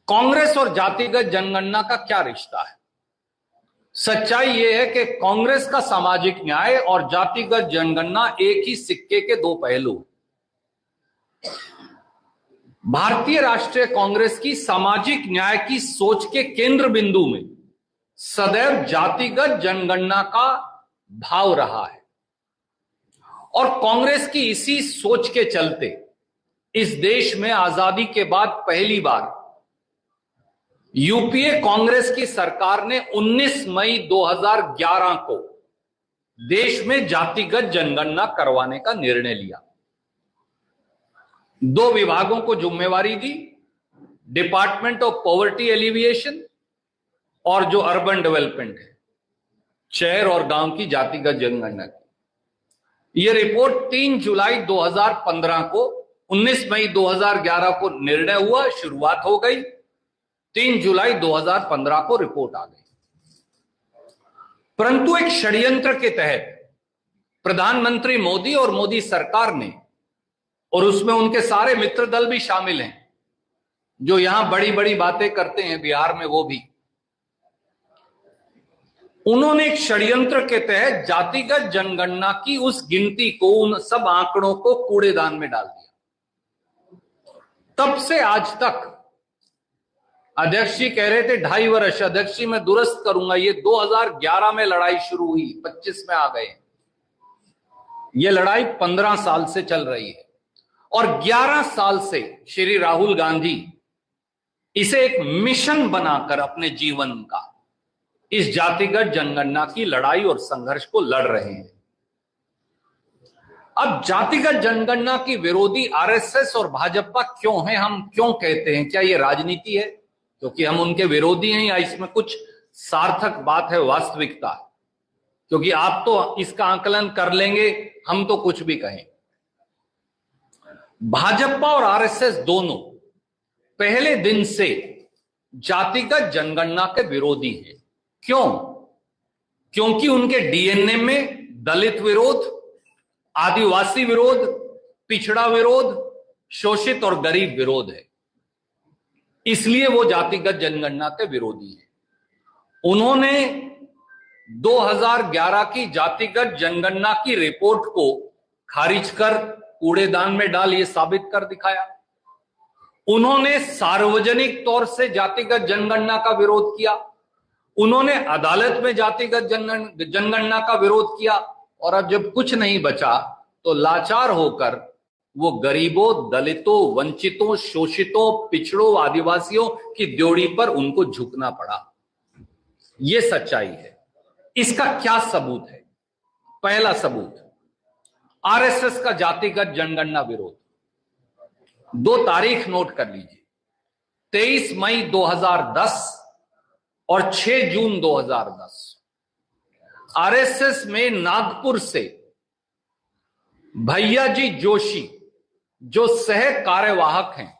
कांग्रेस और जातिगत जनगणना का क्या रिश्ता है? सच्चाई यह है कि कांग्रेस का सामाजिक न्याय और जातिगत जनगणना एक ही सिक्के के दो पहलू। भारतीय राष्ट्रीय कांग्रेस की सामाजिक न्याय की सोच के केंद्र बिंदु में सदैव जातिगत जनगणना का भाव रहा है और कांग्रेस की इसी सोच के चलते इस देश में आजादी के बाद पहली बार यूपीए कांग्रेस की सरकार ने 19 मई 2011 को देश में जातिगत जनगणना करवाने का निर्णय लिया। दो विभागों को जिम्मेवारी दी, डिपार्टमेंट ऑफ पॉवर्टी एलिविएशन और जो अर्बन डेवलपमेंट है, शहर और गांव की जातिगत जनगणना की। यह रिपोर्ट 3 जुलाई 2015 को 19 मई 2011 को निर्णय हुआ, शुरुआत हो गई। 3 जुलाई 2015 को रिपोर्ट आ गई। परंतु एक षड्यंत्र के तहत प्रधानमंत्री मोदी और मोदी सरकार ने, और उसमें उनके सारे मित्र दल भी शामिल हैं जो यहां बड़ी बड़ी बातें करते हैं, बिहार में वो भी, उन्होंने एक षड्यंत्र के तहत जातिगत जनगणना की उस गिनती को, उन सब आंकड़ों को कूड़ेदान में डाल दिया। तब से आज तक अध्यक्ष जी कह रहे थे 2.5 वर्ष, अध्यक्ष जी मैं दुरुस्त करूंगा, ये 2011 में लड़ाई शुरू हुई, 25 में आ गए। ये लड़ाई 15 साल से चल रही है और 11 साल से श्री राहुल गांधी इसे एक मिशन बनाकर अपने जीवन का इस जातिगत जनगणना की लड़ाई और संघर्ष को लड़ रहे हैं। अब जातिगत जनगणना की विरोधी आरएसएस और भाजपा क्यों है, हम क्यों कहते हैं? क्या ये राजनीति है क्योंकि हम उनके विरोधी हैं, या इसमें कुछ सार्थक बात है, वास्तविकता? क्योंकि आप तो इसका आकलन कर लेंगे, हम तो कुछ भी कहें। भाजपा और आरएसएस दोनों पहले दिन से जातिगत जनगणना के विरोधी हैं। क्यों? क्योंकि उनके डीएनए में दलित विरोध, आदिवासी विरोध, पिछड़ा विरोध, शोषित और गरीब विरोध है। इसलिए वो जातिगत जनगणना के विरोधी हैं। उन्होंने 2011 की जातिगत जनगणना की रिपोर्ट को खारिज कर कूड़ेदान में डाल ये साबित कर दिखाया। उन्होंने सार्वजनिक तौर से जातिगत जनगणना का विरोध किया। उन्होंने अदालत में जातिगत जनगणना का विरोध किया और अब जब कुछ नहीं बचा तो लाचार होकर वो गरीबों, दलितों, वंचितों, शोषितों, पिछड़ों, आदिवासियों की ड्योढ़ी पर उनको झुकना पड़ा। ये सच्चाई है। इसका क्या सबूत है? पहला सबूत, आरएसएस का जातिगत जनगणना विरोध। 2 तारीख नोट कर लीजिए, 23 मई 2010 और 6 जून 2010। आरएसएस में नागपुर से भैयाजी जोशी जो सह कार्यवाहक हैं,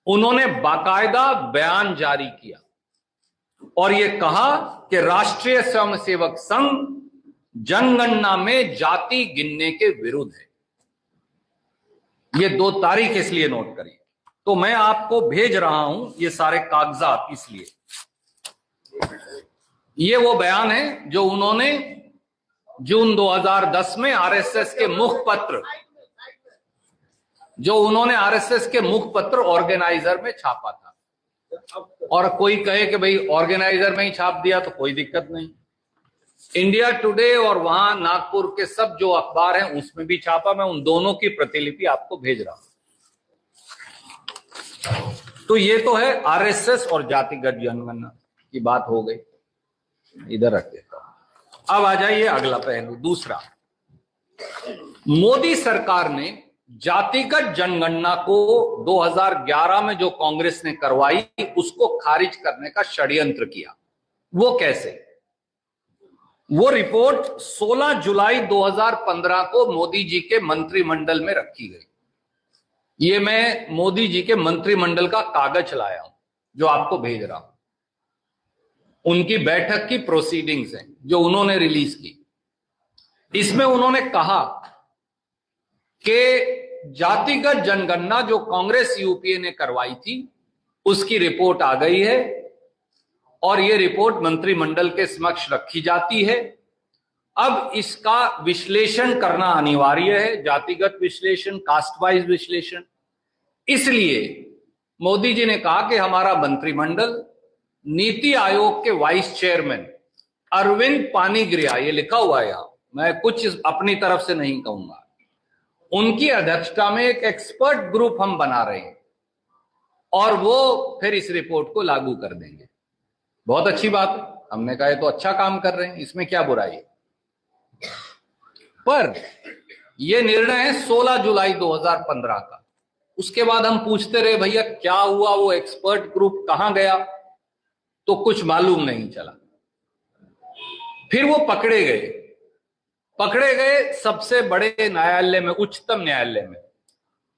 उन्होंने बाकायदा बयान जारी किया और यह कहा कि राष्ट्रीय स्वयंसेवक संघ जनगणना में जाति गिनने के विरुद्ध है। ये 2 तारीख इसलिए नोट करिए। तो मैं आपको भेज रहा हूं ये सारे कागजात, इसलिए ये वो बयान है जो उन्होंने जून 2010 में आरएसएस के मुखपत्र, जो उन्होंने आरएसएस के मुखपत्र ऑर्गेनाइजर में छापा था। और कोई कहे कि भाई ऑर्गेनाइजर में ही छाप दिया तो कोई दिक्कत नहीं, इंडिया टुडे और वहां नागपुर के सब जो अखबार हैं उसमें भी छापा। मैं उन दोनों की प्रतिलिपि आपको भेज रहा हूं। तो ये तो है आरएसएस और जातिगत जनगणना की बात हो गई, इधर रख देता हूं। अब आ जाइए अगला पहलू, दूसरा। मोदी सरकार ने जातिगत जनगणना को 2011 में जो कांग्रेस ने करवाई उसको खारिज करने का षड्यंत्र किया। वो कैसे? वो रिपोर्ट 16 जुलाई 2015 को मोदी जी के मंत्रिमंडल में रखी गई। ये मैं मोदी जी के मंत्रिमंडल का कागज लाया हूं जो आपको भेज रहा हूं। उनकी बैठक की प्रोसीडिंग्स हैं जो उन्होंने रिलीज की। इसमें उन्होंने कहा कि जातिगत जनगणना जो कांग्रेस यूपीए ने करवाई थी उसकी रिपोर्ट आ गई है और ये रिपोर्ट मंत्रिमंडल के समक्ष रखी जाती है। अब इसका विश्लेषण करना अनिवार्य है, जातिगत विश्लेषण, कास्ट वाइज विश्लेषण। इसलिए मोदी जी ने कहा कि हमारा मंत्रिमंडल नीति आयोग के वाइस चेयरमैन अरविंद पानीग्रिया, ये लिखा हुआ है यहां, मैं कुछ अपनी तरफ से नहीं कहूंगा, उनकी अध्यक्षता में एक एक्सपर्ट ग्रुप हम बना रहे हैं और वो फिर इस रिपोर्ट को लागू कर देंगे। बहुत अच्छी बात है, हमने कहा तो अच्छा काम कर रहे हैं, इसमें क्या बुराई है। पर यह निर्णय है 16 जुलाई 2015 का। उसके बाद हम पूछते रहे भैया क्या हुआ, वो एक्सपर्ट ग्रुप कहां गया, तो कुछ मालूम नहीं चला। फिर वो पकड़े गए सबसे बड़े न्यायालय में, उच्चतम न्यायालय में,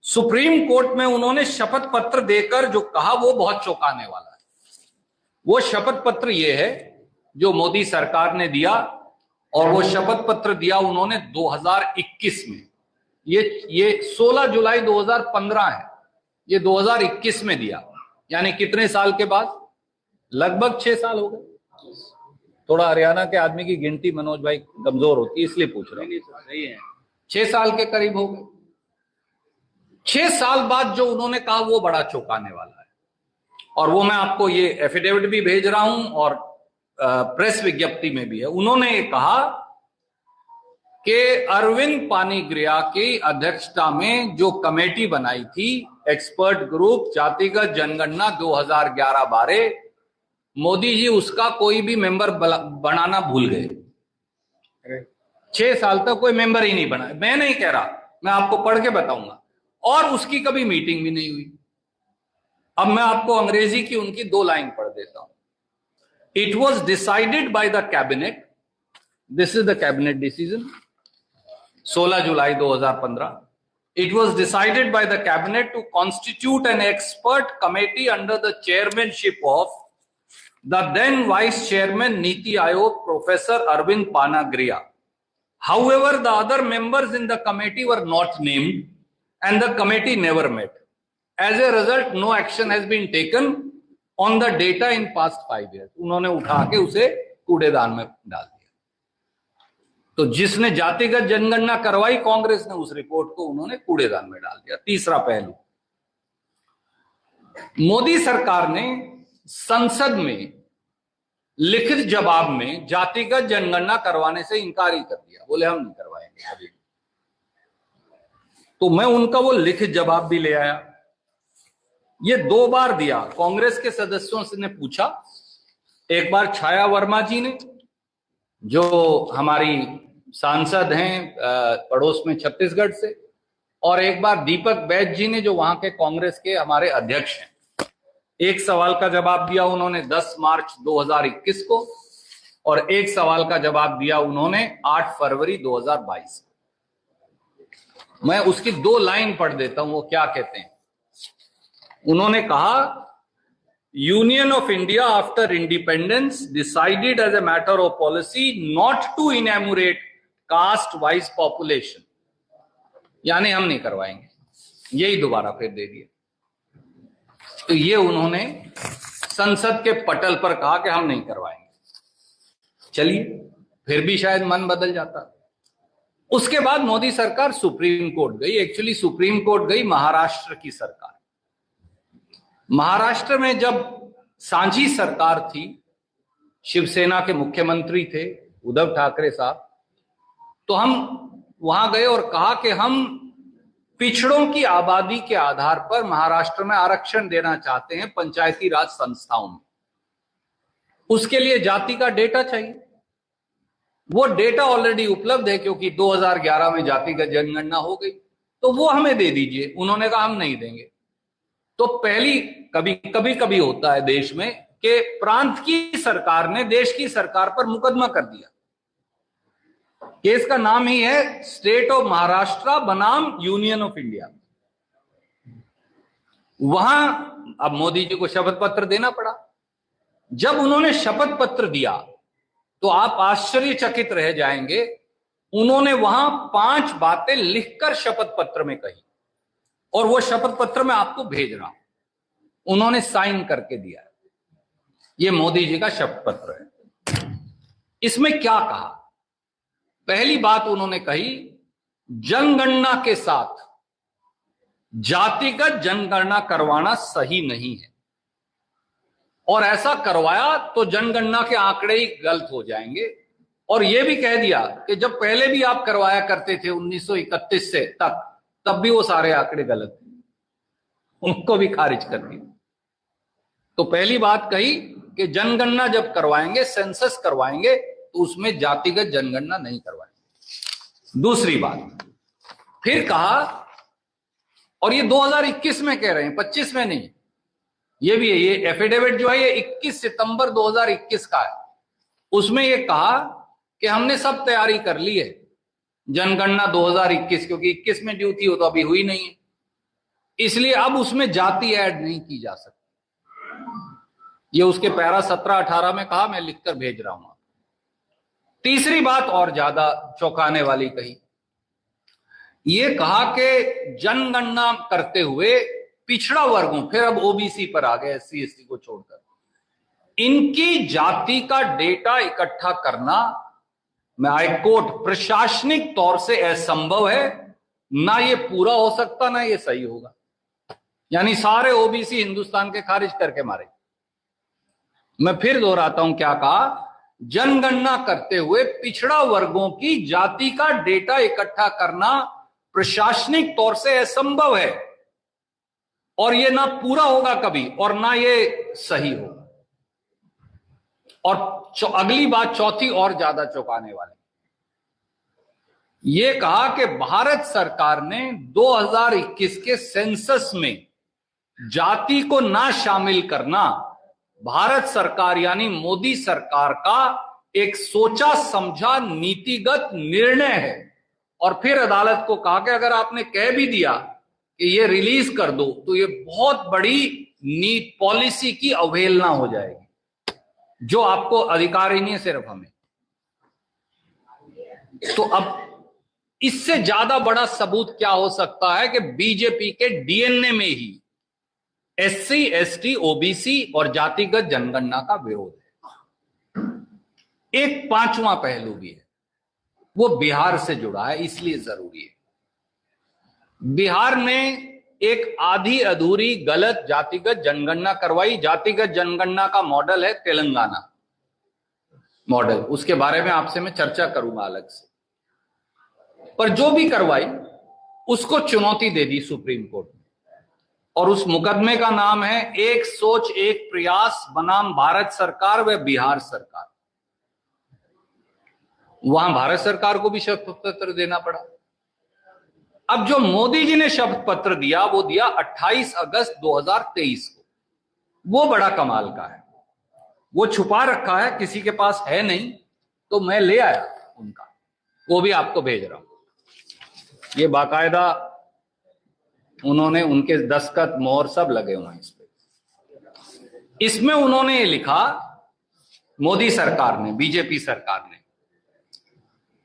सुप्रीम कोर्ट में। उन्होंने शपथ पत्र देकर जो कहा वो बहुत चौंकाने वाला है। वो शपथ पत्र ये है जो मोदी सरकार ने दिया, और वो शपथ पत्र दिया उन्होंने 2021 में। ये 16 जुलाई 2015 है, ये 2021 में दिया, यानी कितने साल के बाद? लगभग 6 साल हो गए। थोड़ा हरियाणा के आदमी की गिनती मनोज भाई कमजोर होती है, इसलिए पूछ रहा हूं। 6 साल के करीब हो गए। 6 साल बाद जो उन्होंने कहा वो बड़ा चौंकाने वाला है, और वो मैं आपको ये एफिडेविट भी भेज रहा हूं और प्रेस विज्ञप्ति में भी है। उन्होंने ये कहा कि अरविंद पानीग्रिया की अध्यक्षता में जो कमेटी बनाई थी, एक्सपर्ट ग्रुप जातिगत जनगणना 2011-12, मोदी जी उसका कोई भी मेंबर बनाना भूल गए। 6 साल तक कोई मेंबर ही नहीं बना। मैं नहीं कह रहा, मैं आपको पढ़ के बताऊंगा। और उसकी कभी मीटिंग भी नहीं हुई। अब मैं आपको अंग्रेजी की उनकी 2 लाइन पढ़ देता हूं। It was decided by the cabinet, this is the cabinet decision, 16 July 2015। It was decided by the cabinet to constitute an expert committee under the chairmanship of the then vice chairman Niti Aayog, Professor Arvind Panagriya. However, the other members in the committee were not named and the committee never met. As a result, no action has been taken on the data in past 5 years. उन्होंने उठा के उसे कूड़ेदान में डाल दिया। तो जिसने जातिगत जनगणना करवाई कांग्रेस ने, उस रिपोर्ट को उन्होंने कूड़ेदान में डाल दिया। तीसरा पहलू, मोदी सरकार ने संसद में लिखित जवाब में जातिगत जनगणना करवाने से इनकार ही कर दिया, बोले हम नहीं करवाएंगे कभी। तो मैं उनका वो लिखित जवाब भी ले आया। ये 2 बार दिया। कांग्रेस के सदस्यों से ने पूछा, एक बार छाया वर्मा जी ने, जो हमारी सांसद हैं पड़ोस में छत्तीसगढ़ से, और एक बार दीपक बैज जी ने, जो वहां के कांग्रेस के हमारे अध्यक्ष हैं। एक सवाल का जवाब दिया उन्होंने 10 मार्च 2021 को, और एक सवाल का जवाब दिया उन्होंने 8 फरवरी 2022। मैं उसकी 2 लाइन पढ़ देता हूं, वो क्या कहते हैं। उन्होंने कहा, Union of India after independence decided as a matter of policy not to enumerate caste wise population, यानी हम नहीं करवाएंगे। यही दोबारा फिर दे दिया। तो ये उन्होंने संसद के पटल पर कहा कि हम नहीं करवाएंगे। चलिए, फिर भी शायद मन बदल जाता। उसके बाद मोदी सरकार सुप्रीम कोर्ट गई। एक्चुअली सुप्रीम कोर्ट गई महाराष्ट्र की सरकार। महाराष्ट्र में जब सांझी सरकार थी, शिवसेना के मुख्यमंत्री थे उद्धव ठाकरे साहब, तो हम वहां गए और कहा कि हम पिछड़ों की आबादी के आधार पर महाराष्ट्र में आरक्षण देना चाहते हैं पंचायती राज संस्थाओं में। उसके लिए जाति का डेटा चाहिए। वो डेटा ऑलरेडी उपलब्ध है, क्योंकि 2011 में जातिगत जनगणना हो गई, तो वो हमें दे दीजिए। उन्होंने कहा हम नहीं देंगे। तो पहली कभी होता है देश में कि प्रांत की सरकार ने देश की सरकार पर मुकदमा कर दिया। केस का नाम ही है स्टेट ऑफ महाराष्ट्र बनाम यूनियन ऑफ इंडिया। वहां अब मोदी जी को शपथ पत्र देना पड़ा। जब उन्होंने शपथ पत्र दिया तो आप आश्चर्यचकित रह जाएंगे, उन्होंने वहां 5 बातें लिखकर शपथ पत्र में कही, और वो शपथ पत्र मैं आपको भेज रहा हूं। उन्होंने साइन करके दिया। ये मोदी जी का शपथ पत्र है। इसमें क्या कहा? पहली बात उन्होंने कही, जनगणना के साथ जातिगत जनगणना करवाना सही नहीं है, और ऐसा करवाया तो जनगणना के आंकड़े ही गलत हो जाएंगे। और यह भी कह दिया कि जब पहले भी आप करवाया करते थे 1931 से तब भी वो सारे आंकड़े गलत थे, उनको भी खारिज कर दिया। तो पहली बात कही कि जनगणना जब करवाएंगे, सेंसस करवाएंगे, तो उसमें जातिगत जनगणना नहीं करवाएंगे। दूसरी बात फिर कहा, और ये 2021 में कह रहे हैं, 25 में नहीं, ये भी है, ये एफिडेविट जो है ये 21 सितंबर 2021 का है। उसमें ये कहा कि हमने सब तैयारी कर ली है जनगणना 2021, क्योंकि 21 में ड्यू थी, वो तो अभी हुई नहीं है, इसलिए अब उसमें जाति ऐड नहीं की जा सकती। ये उसके पैरा 17-18 में कहा, मैं लिखकर भेज रहा हूं। तीसरी बात और ज्यादा चौंकाने वाली कही, ये कहा कि जनगणना करते हुए पिछड़ा वर्गों, फिर अब ओबीसी पर आ गए, SC ST को छोड़कर, इनकी जाति का डेटा इकट्ठा करना, मैं आई कोट, प्रशासनिक तौर से असंभव है, ना ये पूरा हो सकता, ना ये सही होगा। यानी सारे ओबीसी हिंदुस्तान के खारिज करके मारे। मैं फिर दोहराता हूं, क्या कहा? जनगणना करते हुए पिछड़ा वर्गों की जाति का डेटा इकट्ठा करना प्रशासनिक तौर से असंभव है, और ये ना पूरा होगा कभी, और ना ये सही होगा। और अगली बात, चौथी और ज्यादा चौंकाने वाली, ये कहा कि भारत सरकार ने 2021 के सेंसस में जाति को ना शामिल करना भारत सरकार यानी मोदी सरकार का एक सोचा समझा नीतिगत निर्णय है। और फिर अदालत को कहा कि अगर आपने कह भी दिया कि ये रिलीज कर दो, तो ये बहुत बड़ी नीति पॉलिसी की अवहेलना हो जाएगी, जो आपको अधिकार ही नहीं है, सिर्फ हमें। तो अब इससे ज्यादा बड़ा सबूत क्या हो सकता है कि बीजेपी के डीएनए में ही SC ST OBC और जातिगत जनगणना का विरोध है। एक पांचवा पहलू भी है, वो बिहार से जुड़ा है, इसलिए जरूरी है। बिहार ने एक आधी अधूरी गलत जातिगत जनगणना करवाई। जातिगत जनगणना का मॉडल है तेलंगाना मॉडल, उसके बारे में आपसे मैं चर्चा करूंगा अलग से। पर जो भी करवाई उसको चुनौती दे दी सुप्रीम कोर्ट ने, और उस मुकदमे का नाम है एक सोच एक प्रयास बनाम भारत सरकार व बिहार सरकार। वहां भारत सरकार को भी शपथ पत्र देना पड़ा। अब जो मोदी जी ने शपथ पत्र दिया, वो दिया 28 अगस्त 2023 को। वो बड़ा कमाल का है, वो छुपा रखा है, किसी के पास है नहीं, तो मैं ले आया उनका, वो भी आपको भेज रहा हूं। ये बाकायदा उन्होंने, उनके दस्तखत मोहर सब लगे हुए हैं इस पे। इसमें उन्होंने ये लिखा, मोदी सरकार ने, बीजेपी सरकार ने,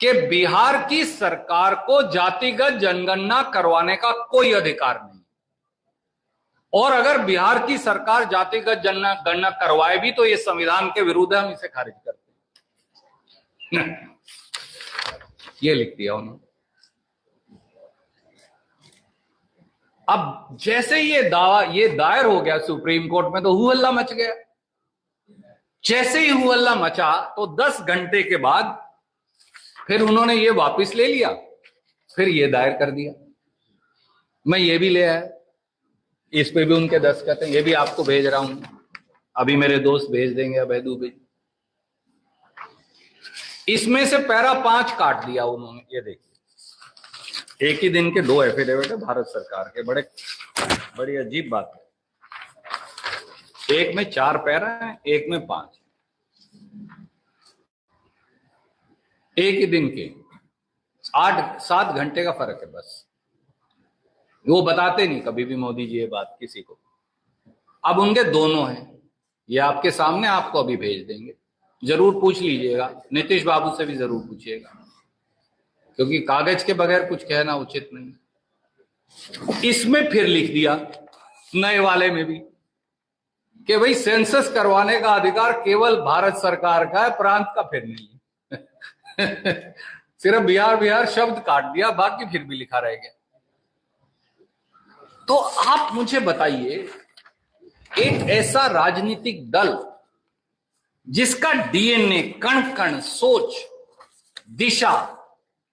कि बिहार की सरकार को जातिगत जनगणना करवाने का कोई अधिकार नहीं, और अगर बिहार की सरकार जातिगत जनगणना करवाए भी तो ये संविधान के विरुद्ध है, हम इसे खारिज करते हैं। ये लिख दिया उन्होंने। अब जैसे ये दावा ये दायर हो गया सुप्रीम कोर्ट में, तो हु हल्ला मच गया। जैसे ही हु हल्ला मचा, तो 10 घंटे के बाद फिर उन्होंने ये वापस ले लिया, फिर ये दायर कर दिया। मैं ये भी ले आया, इस पे भी उनके दस्तखत हैं, ये भी आपको भेज रहा हूं, अभी मेरे दोस्त भेज देंगे, अभय दुबे। इसमें से पैरा 5 काट दिया उन्होंने। ये देखिए, एक ही दिन के 2 एफिडेविट है भारत सरकार के। बड़ी अजीब बात है, एक में 4 पैरा है, एक में 5, एक ही दिन के 8-7 घंटे का फर्क है बस। वो बताते नहीं कभी भी मोदी जी ये बात किसी को। अब उनके दोनों हैं, ये आपके सामने, आपको अभी भेज देंगे, जरूर पूछ लीजिएगा, नीतीश बाबू से भी जरूर पूछिएगा, क्योंकि कागज के बगैर कुछ कहना उचित नहीं। इसमें फिर लिख दिया, नए वाले में भी, कि भाई सेंसस करवाने का अधिकार केवल भारत सरकार का है, प्रांत का फिर नहीं। सिर्फ बिहार बिहार शब्द काट दिया, बाकी फिर भी लिखा रह गया। तो आप मुझे बताइए, एक ऐसा राजनीतिक दल जिसका डीएनए, कण कण, सोच, दिशा,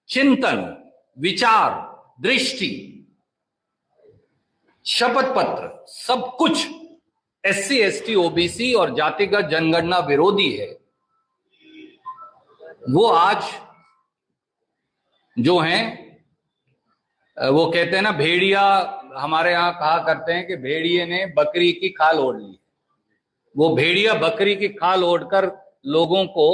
चिंतन, विचार, दृष्टि, शपथ पत्र, सब कुछ एससी, एसटी, ओबीसी और जातिगत जनगणना विरोधी है, वो आज जो हैं, वो कहते हैं ना, भेड़िया, हमारे यहां कहा करते हैं कि भेड़िए ने बकरी की खाल ओढ़ ली। वो भेड़िया बकरी की खाल ओढ़कर लोगों को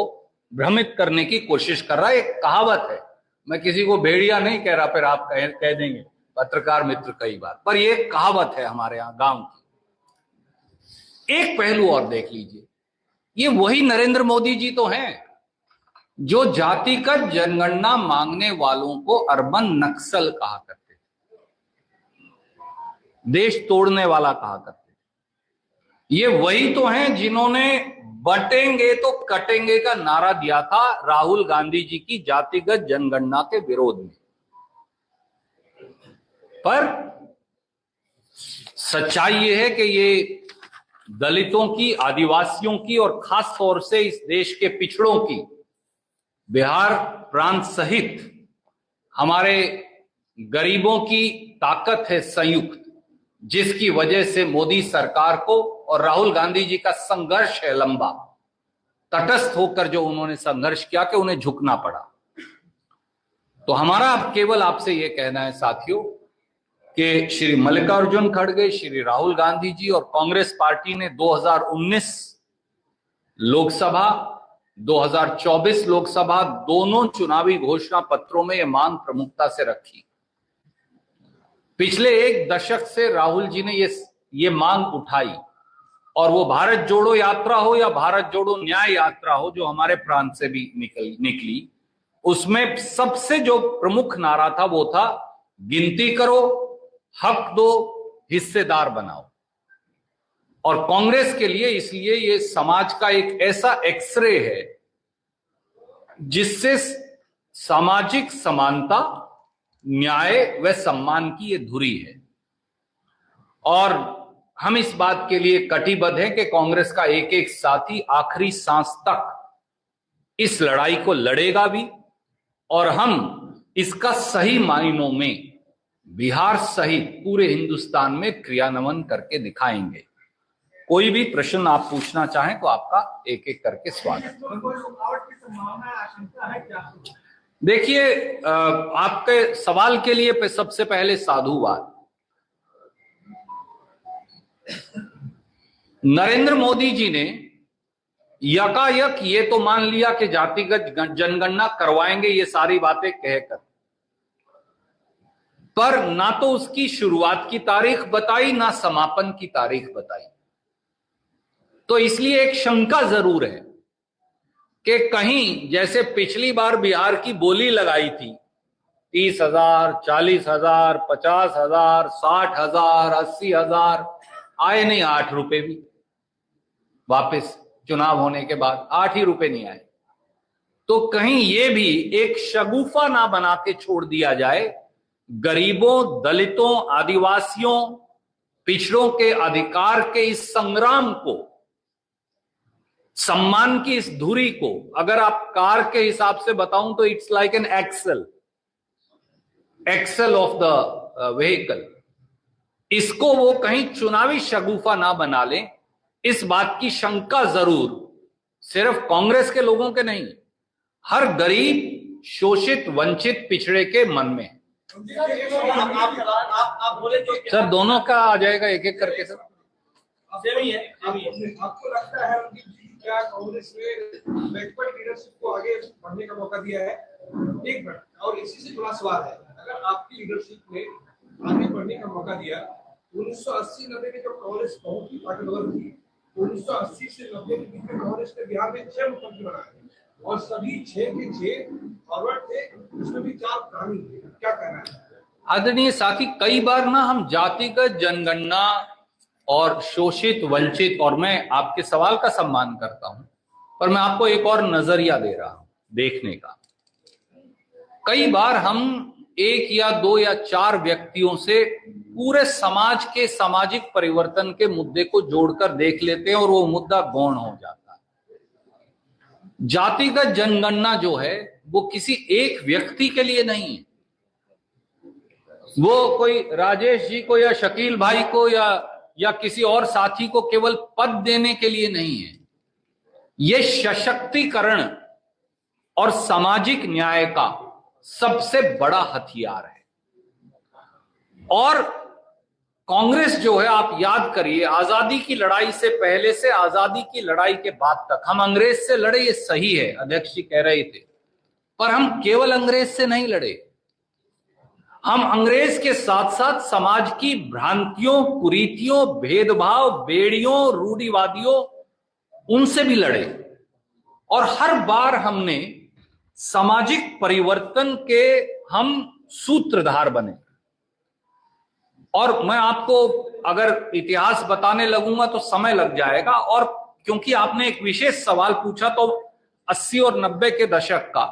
भ्रमित करने की कोशिश कर रहा है। एक कहावत है, मैं किसी को भेड़िया नहीं कह रहा, फिर आप कह देंगे पत्रकार मित्र कई बार, पर ये कहावत है हमारे यहां गांव की। एक पहलू और देख लीजिए, ये वही नरेंद्र मोदी जी तो हैं जो जातिगत जनगणना मांगने वालों को अर्बन नक्सल कहा करते थे, देश तोड़ने वाला कहा करते थे। ये वही तो हैं जिन्होंने बटेंगे तो कटेंगे का नारा दिया था राहुल गांधी जी की जातिगत जनगणना के विरोध में। पर सच्चाई ये है कि ये दलितों की, आदिवासियों की और खास तौर से इस देश के पिछड़ों की, बिहार प्रांत सहित हमारे गरीबों की ताकत है संयुक्त, जिसकी वजह से मोदी सरकार को और राहुल गांधी जी का संघर्ष है लंबा, तटस्थ होकर जो उन्होंने संघर्ष किया कि उन्हें झुकना पड़ा। तो हमारा अब केवल आपसे यह कहना है साथियों कि श्री मल्लिकार्जुन खड़गे, श्री राहुल गांधी जी और कांग्रेस पार्टी ने 2019 लोकसभा, 2024 लोकसभा दोनों चुनावी घोषणा पत्रों में यह मांग प्रमुखता से रखी। पिछले एक दशक से राहुल जी ने ये मांग उठाई, और वो भारत जोड़ो यात्रा हो या भारत जोड़ो न्याय यात्रा हो जो हमारे प्रांत से भी निकली, उसमें सबसे जो प्रमुख नारा था वो था गिनती करो, हक दो, हिस्सेदार बनाओ। और कांग्रेस के लिए इसलिए ये समाज का एक ऐसा एक्सरे है जिससे सामाजिक समानता, न्याय व सम्मान की ये धुरी है। और हम इस बात के लिए कटिबद्ध हैं कि कांग्रेस का एक एक साथी आखिरी सांस तक इस लड़ाई को लड़ेगा भी, और हम इसका सही मायनों में बिहार सहित पूरे हिंदुस्तान में क्रियान्वयन करके दिखाएंगे। कोई भी प्रश्न आप पूछना चाहें तो आपका एक एक करके स्वागत। देखिए, आपके सवाल के लिए सबसे पहले साधुवाद। नरेंद्र मोदी जी ने यकायक ये तो मान लिया कि जातिगत जनगणना करवाएंगे, ये सारी बातें कहकर, पर ना तो उसकी शुरुआत की तारीख बताई, ना समापन की तारीख बताई। तो इसलिए एक शंका जरूर है कि कहीं जैसे पिछली बार बिहार की बोली लगाई थी 30,000, 40,000, 50,000, 60,000, 80,000, आए नहीं 8 रुपए भी। वापस चुनाव होने के बाद 8 ही रुपए नहीं आए। तो कहीं ये भी एक शगुफा ना बना के छोड़ दिया जाए गरीबों, दलितों, आदिवासियों, पिछड़ों के अधिकार के इस संग्राम को, सम्मान की इस धुरी को, अगर आप कार के हिसाब से बताऊं तो it's like an axle of the vehicle. इसको वो कहीं चुनावी शगुफा ना बना लें, इस बात की शंका जरूर सिर्फ कांग्रेस के लोगों के नहीं, हर गरीब, शोषित, वंचित, पिछड़े के मन में है। आप बोले तो सर दोनों का आ जाएगा एक एक करके। सर आपको लगता है क्या कांग्रेस ने बैकवर्ड लीडरशिप को आगे बढ़ने का मौका दिया है? एक मिनट, और इसी से जुड़ा सवाल है, अगर आपकी लीडरशिप ने आगे बढ़ने का मौका दिया, 1980-90 में जब कांग्रेस बहुत ही ताकतवर थी, 1980 से 90 के बीच में कांग्रेस ने बिहार में 6 मुख्यमंत्री बनाए और सभी 6 के 6 फॉरवर्ड थे, उसमें भी 4 ग्रामीण थे। क्या कहना है? आदरणीय साथी, कई बार ना हम जातिगत जनगणना और शोषित वंचित, और मैं आपके सवाल का सम्मान करता हूं, पर मैं आपको एक और नजरिया दे रहा हूं देखने का। कई बार हम एक या दो या चार व्यक्तियों से पूरे समाज के सामाजिक परिवर्तन के मुद्दे को जोड़कर देख लेते हैं और वो मुद्दा गौण हो जाता है। जातिगत जनगणना जो है वो किसी एक व्यक्ति के लिए नहीं है, वो कोई राजेश जी को या शकील भाई को या किसी और साथी को केवल पद देने के लिए नहीं है। ये सशक्तिकरण और सामाजिक न्याय का सबसे बड़ा हथियार है। और कांग्रेस जो है, आप याद करिए, आजादी की लड़ाई से पहले से आजादी की लड़ाई के बाद तक हम अंग्रेज से लड़े, ये सही है, अध्यक्ष जी कह रहे थे, पर हम केवल अंग्रेज से नहीं लड़े। हम अंग्रेज के साथ साथ समाज की भ्रांतियों, कुरीतियों, भेदभाव, बेड़ियों, रूढ़िवादियों, उनसे भी लड़े। और हर बार हमने सामाजिक परिवर्तन के हम सूत्रधार बने। और मैं आपको अगर इतिहास बताने लगूंगा तो समय लग जाएगा, और क्योंकि आपने एक विशेष सवाल पूछा तो 80 और 90 के दशक का,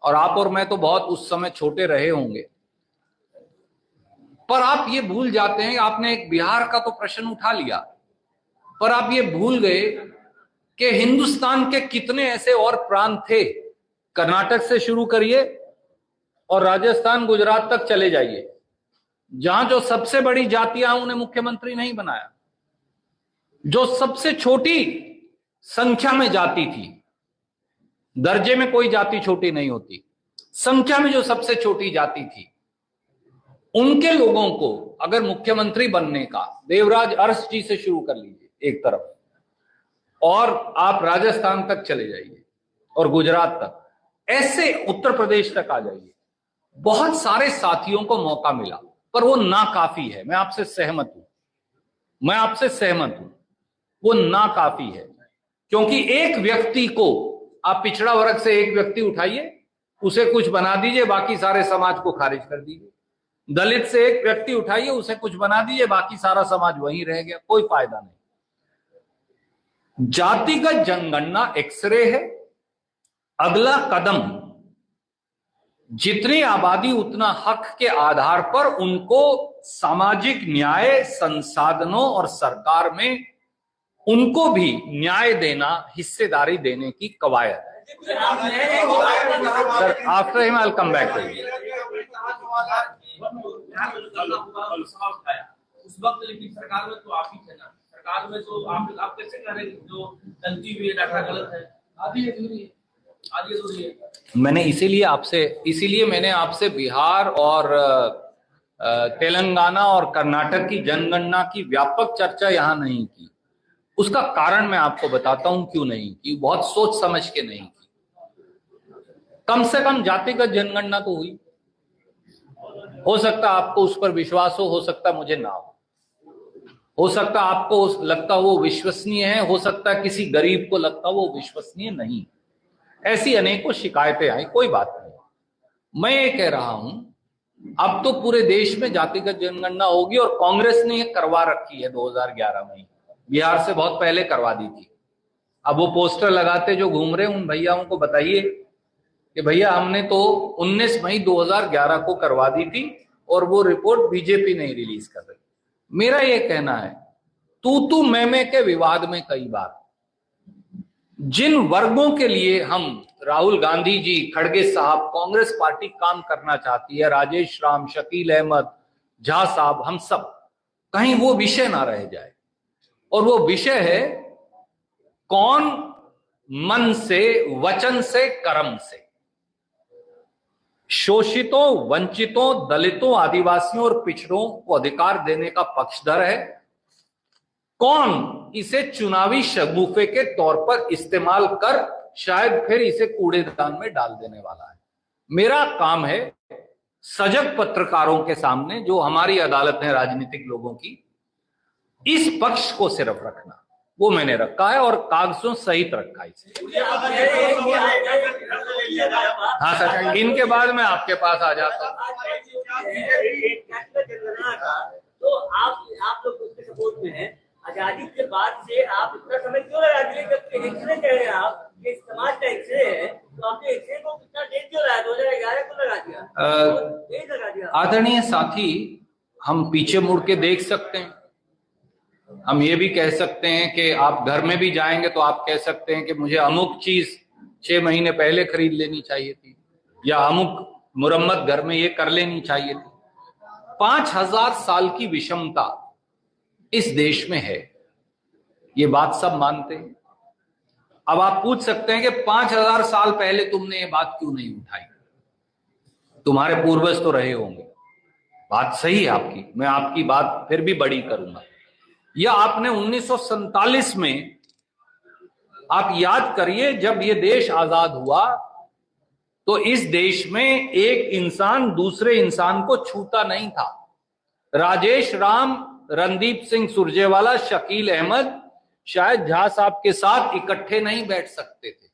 और आप और मैं तो बहुत उस समय छोटे रहे होंगे, पर आप ये भूल जाते हैं, आपने एक बिहार का तो प्रश्न उठा लिया, पर आप ये भूल गए कि हिंदुस्तान के कितने ऐसे और प्रांत थे। कर्नाटक से शुरू करिए और राजस्थान, गुजरात तक चले जाइए, जहां जो सबसे बड़ी जातियां उन्हें मुख्यमंत्री नहीं बनाया। जो सबसे छोटी संख्या में जाति थी, दर्जे में कोई जाति छोटी नहीं होती, संख्या में जो सबसे छोटी जाति थी, उनके लोगों को अगर मुख्यमंत्री बनने का, देवराज अरस जी से शुरू कर लीजिए एक तरफ, और आप राजस्थान तक चले जाइए और गुजरात तक, ऐसे उत्तर प्रदेश तक आ जाइए, बहुत सारे साथियों को मौका मिला, पर वो नाकाफी है। मैं आपसे सहमत हूं, वो नाकाफी है। क्योंकि एक व्यक्ति को, आप पिछड़ा वर्ग से एक व्यक्ति उठाइए, उसे कुछ बना दीजिए, बाकी सारे समाज को खारिज कर दीजिए। दलित से एक व्यक्ति उठाइए, उसे कुछ बना दीजिए, बाकी सारा समाज वहीं रह गया, कोई फायदा नहीं। जातिगत जनगणना एक्सरे है। अगला कदम, जितनी आबादी उतना हक के आधार पर उनको सामाजिक न्याय, संसाधनों और सरकार में उनको भी न्याय देना, हिस्सेदारी देने की कवायद है। Sir, after him I will come back to you. उस वक्त लेकिन सरकार में तो आप ही थे ना, सरकार में तो आप कैसे कह रहे हैं जो गलती हुई है, डाटा गलत है, आधी अधूरी है। मैंने इसीलिए मैंने आपसे बिहार और तेलंगाना और कर्नाटक की जनगणना की व्यापक चर्चा यहां नहीं की। उसका कारण मैं आपको बताता हूं क्यों नहीं की, बहुत सोच समझ के नहीं की। कम से कम जातिगत जनगणना तो हुई। हो सकता आपको उस पर विश्वास हो सकता मुझे ना हो सकता आपको लगता वो विश्वसनीय है, हो सकता किसी गरीब को लगता वो विश्वसनीय नहीं। ऐसी अनेकों शिकायतें आई, कोई बात नहीं। मैं ये कह रहा हूं, अब तो पूरे देश में जातिगत जनगणना होगी, और कांग्रेस ने ये करवा रखी है 2011 में, बिहार से बहुत पहले करवा दी थी। अब वो पोस्टर लगाते जो घूम रहे, उन भैयाओं को बताइए कि भैया हमने तो 19 मई 2011 को करवा दी थी और वो रिपोर्ट बीजेपी नहीं रिलीज कर रही। मेरा ये कहना है, तू मैं के विवाद में कई बार जिन वर्गों के लिए हम, राहुल गांधी जी, खड़गे साहब, कांग्रेस पार्टी काम करना चाहती है, राजेश राम, शकील अहमद, झा साहब, हम सब, कहीं वो विषय ना रह जाए। और वो विषय है, कौन मन से, वचन से, कर्म से शोषितों, वंचितों, दलितों, आदिवासियों और पिछड़ों को अधिकार देने का पक्षधर है, कौन इसे चुनावी शगुफे के तौर पर इस्तेमाल कर शायद फिर इसे कूड़ेदान में डाल देने वाला है। मेरा काम है सजग पत्रकारों के सामने, जो हमारी अदालत है राजनीतिक लोगों की, इस पक्ष को सिर्फ रखना। वो मैंने रखा है और कागजों सहित रखा है इसे। हाँ सर, इनके बाद मैं आपके पास आ जाता हूँ। तो आप लोग उसके सपोर्ट में हैं। आजादी के बाद से आप इतना समय क्यों लगा दिए? जब एक्सरे कह रहे हैं आप कि समाज का एक्सरे है, तो आपने एक्सरे को कितना डेट क्यों लगाया? 2011 को लगा दिया, डेट लगा दिया। आदरणीय साथी, हम पीछे मुड़ के देख सकते हैं। हम ये भी कह सकते हैं कि आप घर में भी जाएंगे तो आप कह सकते हैं कि मुझे अमुक चीज 6 महीने पहले खरीद लेनी चाहिए थी, या अमुक मुरम्मत घर में ये कर लेनी चाहिए थी। 5000 साल की विषमता इस देश में है, ये बात सब मानते हैं। अब आप पूछ सकते हैं कि 5000 साल पहले तुमने ये बात क्यों नहीं उठाई? तुम्हारे पूर्वज तो रहे होंगे, बात सही है आपकी, मैं आपकी बात फिर भी बड़ी करूंगा। या आपने 1947 में, आप याद करिए, जब ये देश आजाद हुआ तो इस देश में एक इंसान दूसरे इंसान को छूता नहीं था। राजेश राम, रणदीप सिंह सुरजेवाला, शकील अहमद शायद झा साहब के साथ इकट्ठे नहीं बैठ सकते थे।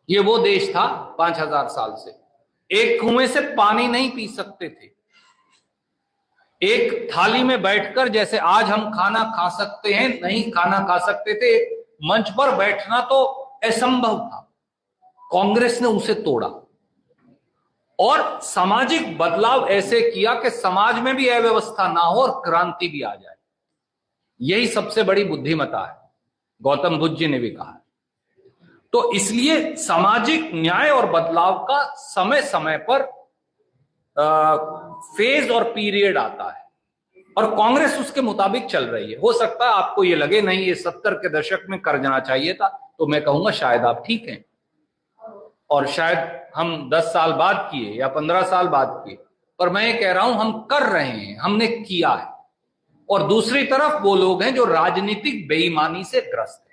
ये वो देश था 5000 साल से। एक कुएं से पानी नहीं पी सकते थे। एक थाली में बैठकर जैसे आज हम खाना खा सकते हैं, नहीं खाना खा सकते थे। मंच पर बैठना तो असंभव था। कांग्रेस ने उसे तोड़ा और सामाजिक बदलाव ऐसे किया कि समाज में भी अव्यवस्था ना हो और क्रांति भी आ जाए। यही सबसे बड़ी बुद्धिमता है, गौतम बुद्ध जी ने भी कहा है। तो इसलिए सामाजिक न्याय और बदलाव का समय समय पर फेज और पीरियड आता है, और कांग्रेस उसके मुताबिक चल रही है। हो सकता है आपको ये लगे नहीं ये 70 के दशक में कर जाना चाहिए था, तो मैं कहूंगा शायद आप ठीक हैं, और शायद हम 10 साल बाद किए या 15 साल बाद किए, पर मैं ये कह रहा हूं हम कर रहे हैं, हमने किया है। और दूसरी तरफ वो लोग हैं जो राजनीतिक बेईमानी से ग्रस्त हैं।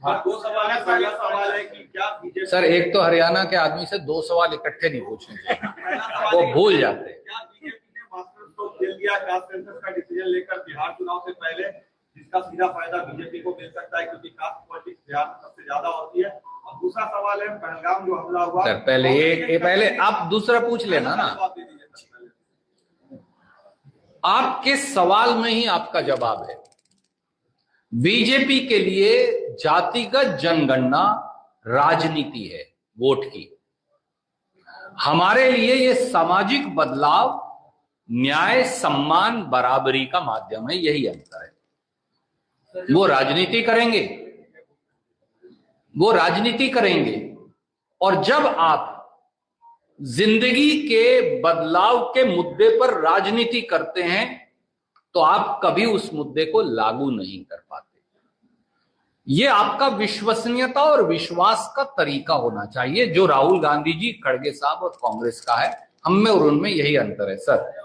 हाँ, 2 सवाल है। पहला सवाल है कि क्या बीजेपी, सर, एक तो हरियाणा के आदमी से 2 सवाल इकट्ठे नहीं पूछने चाहिए, वो भूल जाते हैं। क्या बीजेपी ने मास्टर्स को खेल दिया कास्ट सेंसस का डिसीजन लेकर बिहार चुनाव से पहले, जिसका सीधा फायदा बीजेपी को मिल सकता है क्योंकि कास्ट पॉलिटिक्स बिहार में सबसे ज्यादा होती है? और दूसरा सवाल है, पहलगाम जो हमला हुआ, सर पहले आप दूसरा पूछ लेना ना। आपके सवाल में ही आपका जवाब है। बीजेपी के लिए जातिगत जनगणना राजनीति है, वोट की। हमारे लिए ये सामाजिक बदलाव, न्याय, सम्मान, बराबरी का माध्यम है, यही अंतर है। वो राजनीति करेंगे, वो राजनीति करेंगे। और जब आप जिंदगी के बदलाव के मुद्दे पर राजनीति करते हैं तो आप कभी उस मुद्दे को लागू नहीं कर पाते। ये आपका विश्वसनीयता और विश्वास का तरीका होना चाहिए, जो राहुल गांधी जी, खड़गे साहब और कांग्रेस का है। हम में और उनमें यही अंतर है सर।